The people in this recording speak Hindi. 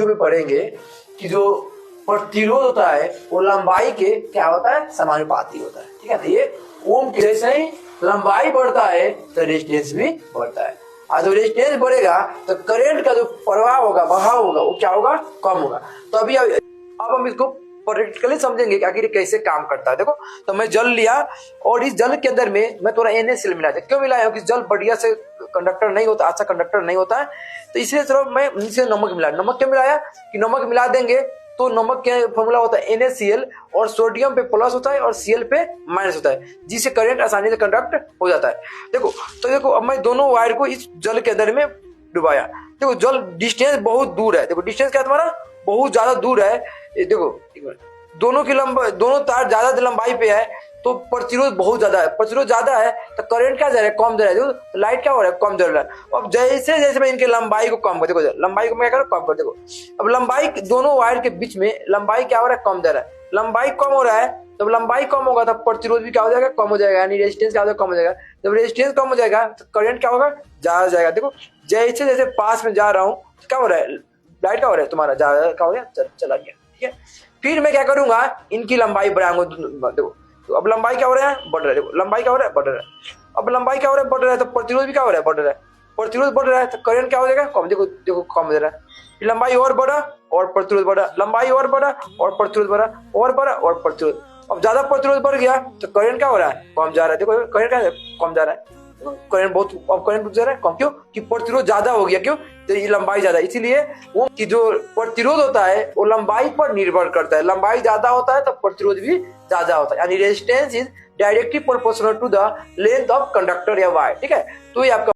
में पढ़ेंगे कि जो प्रतिरोध होता है वो लंबाई के क्या होता है, समानुपाती होता है। ठीक है, तो ये ओम के जैसे ही लंबाई बढ़ता है तो रेजिस्टेंस भी बढ़ता है, और जब रेजिस्टेंस बढ़ेगा तो करंट का जो प्रवाह होगा, बहाव होगा, वो क्या होगा, कम होगा। तो अभी अब हम इसको प्रैक्टिकली समझेंगे कि आखिर कैसे काम करता है। देखो, तो मैं जल लिया और इस जल के अंदर में मैं थोड़ा NaCl मिला दिया। क्यों मिलाया? कि जल बढ़िया से कंडक्टर नहीं होता, अच्छा कंडक्टर नहीं होता है, तो इसलिए सिर्फ मैं नीचे नमक मिलाया। नमक क्यों मिलाया? कि नमक मिला देंगे तो नमक का फॉर्मूला होता है NaCl, और सोडियम पे प्लस होता है और Cl पे माइनस होता है, जिससे करंट आसानी से कंडक्ट हो जाता है। देखो, तो देखो अब मैं दोनों वायर को इस जल के अंदर में डुबाया। देखो, जल डिस्टेंस बहुत दूर है। देखो डिस्टेंस क्या है तुम्हारा, बहुत ज्यादा दूर है। देखो दोनों की लंबाई, दोनों तार ज्यादा लंबाई पे है, तो प्रतिरोध बहुत ज्यादा है। प्रतिरोध ज्यादा है तो करंट क्या जा रहा है, कम जा रहा है। देखो लाइट क्या हो रहा है, कम जा रहा है। अब जैसे जैसे मैं इनकी लंबाई को कम कर, देखो लंबाई को मैं क्या करूँ, कम कर। देखो अब लंबाई दोनों वायर के बीच में लंबाई क्या हो रहा है, कम जा रहा है। लंबाई कम हो रहा है, जब लंबाई कम होगा तब प्रतिरोध भी क्या हो जाएगा, कम हो जाएगा, यानी रेजिस्टेंस क्या हो जाएगा, कम हो जाएगा। जब रेजिस्टेंस कम हो जाएगा तो करंट क्या होगा, ज्यादा जाएगा। देखो जैसे जैसे पास में जा रहा हूँ क्या हो रहा है, लाइट क्या हो रहा है तुम्हारा, ज्यादा क्या हो गया, चला गया। ठीक है, फिर मैं क्या करूंगा, इनकी लंबाई बढ़ाऊंगा। देखो तो अब लंबाई क्या हो रहा है, बढ़ रहा है। देखो लंबाई क्या हो रहा है, बढ़ रहा है। अब लंबाई क्या हो रहा है, बढ़ रहा है, तो प्रतिरोध भी क्या हो रहा है, बढ़ रहा है। प्रतिरोध बढ़ रहा है तो करंट क्या हो जाएगा, कम। देखो देखो कम हो रहा है। फिर लंबाई और बढ़ा और प्रतिरोध बढ़ा, लंबाई और बढ़ा और प्रतिरोध बढ़ा, और बढ़ा और प्रतिरोध। अब ज्यादा प्रतिरोध बढ़ गया तो करंट क्या हो रहा है, कम जा रहा है। देखो करंट क्या कम जा रहा है, करंट बहुत, अब करंट रुक जा रहा है, कम। क्यों? कि प्रतिरोध ज्यादा हो गया। क्यों? तो ये लंबाई ज्यादा, इसीलिए वो कि जो प्रतिरोध होता है वो लंबाई पर निर्भर करता है। लंबाई ज्यादा होता है तो प्रतिरोध भी ज्यादा होता है, यानी resistance is directly proportional to the length of conductor या वायर। ठीक है, तो ये आपका